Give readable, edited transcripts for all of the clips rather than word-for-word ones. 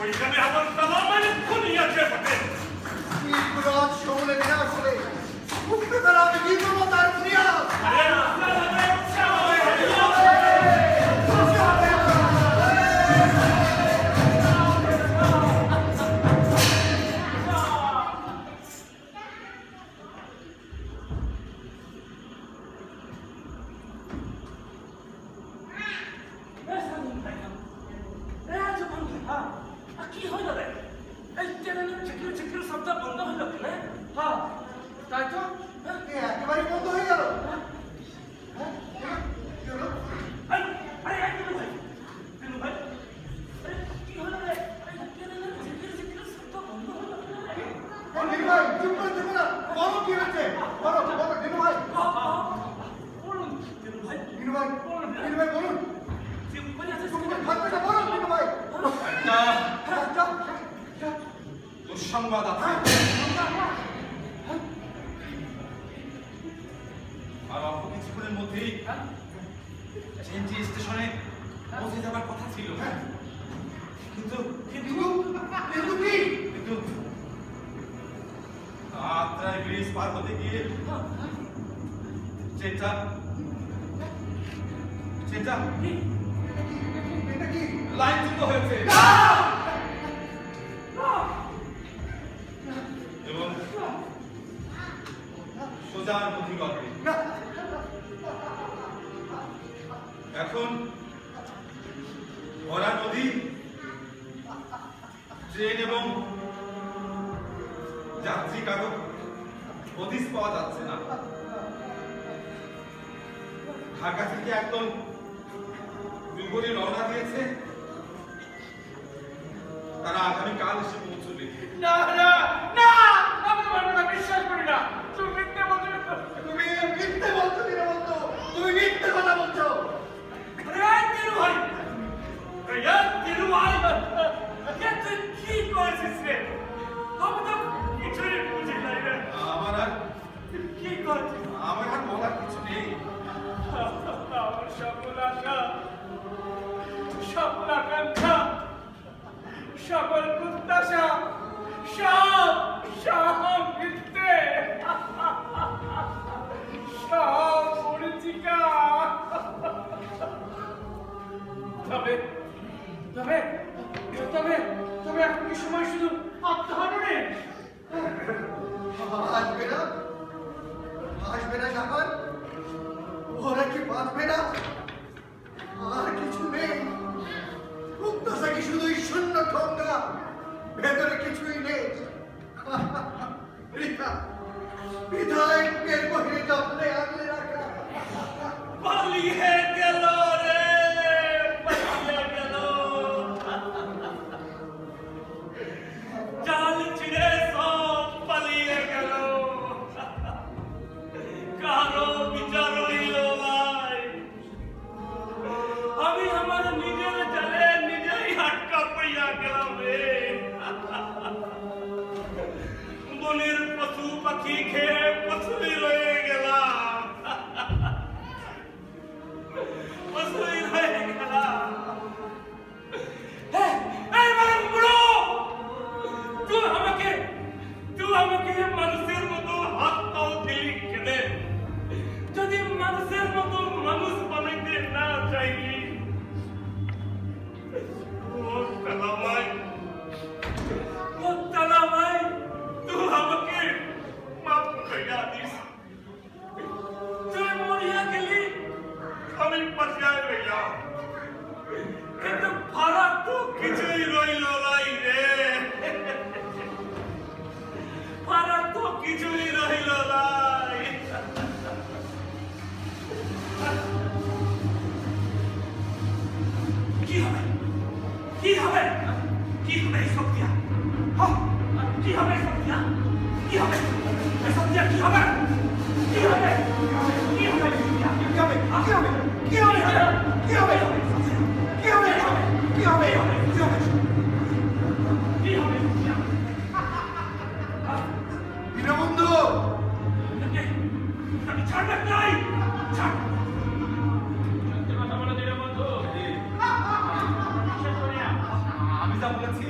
ওইখানে আমার সালামের খুনিয়া কে ফটে রাত সমলে বিনাশ হলে উঠতে তারা আমি কি করবো তার খুনিয়া দুঃসংবাদ আছে আর অল্প কিছুক্ষণের মধ্যেই চেঞ্জি স্টেশনে পৌঁছে যাবার কথা ছিল কিন্তু আত্রাই ব্রিজ পার হতে গিয়ে চেঞ্জা লাইনচ্যুত হয়েছে এবং সোজা নদী গল্পে এখন ভরা নদী ট্রেন এবং যাত্রী কারো হদিস পাওয়া যাচ্ছে না ঢাকা থেকে একদম দুপুরে রওনা দিয়েছে তারা আগামীকাল এসে পৌঁছবে না না না আমি তোমার কথা বিশ্বাস করি না তুমি মিথ্যে বলছো তুমি মিথ্যে কথা বলছো তুই কি করছিস রে আমি তো কিছুই বুঝি নাই রে আমার আর কি করছিস আমার আর বলার কিছু নেই আমার সকল আশা সকল আকাঙ্ক্ষা সকল প্রত্যাশা সব মিথ্যে সব মরিচিকা তবে তবে তবে তবে এখন কি সময় শুধু আত্মহননে আসবে না সাগর ওরা কি বাঁচবে না আর কিছু নেই প্রত্যাশা কি শুধুই শূন্য ঠোঙ্গা ভেতরে কিছুই নেই বিধায় এর বহিরে যত্নে আগলে রাখা পালিয়ে গেল রে পালিয়ে গেল জাল ছিঁড়ে সব পালিয়ে গেল কারো বিচার হইল নাই আমি আমার নিজের জালে নিজেই আটকা পড়িয়া গেলাম রে বনের পশু পাখি খেয়ে পশুই রয়ে গেলাম পশুই রয়ে গেলাম তুই আমাকে মানুষের মতো হাত পাও দিলি কেনে যদি মানুষের মতো মানুষ বানাইতে না চাইলি ও তালামাই তুই আমাকে মাফ করিয়া দিস তুই মরিয়া গেলি আমি পাশায় রইলাম কিন্তু ভাড়া তো কিছুই রইল নাই রে ভাড়া তো কিছুই রইল নাই কি হবে কি হবে কি হবে এই সব দিয়া কি হবে এই সব দিয়া কি হবে এই সব দিয়া কি হবে কি হবে কি হবে কি হবে কি হবে কি হবে কি হবে কি হবে কি হবে কি হবে কি হবে দীনবন্ধু আমি ছাড়বে নাই ছাড় সত্যি কথা বলো দীনবন্ধু আমি যা বলেছি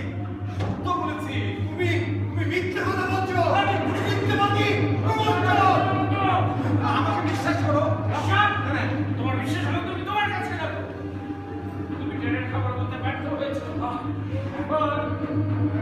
এখন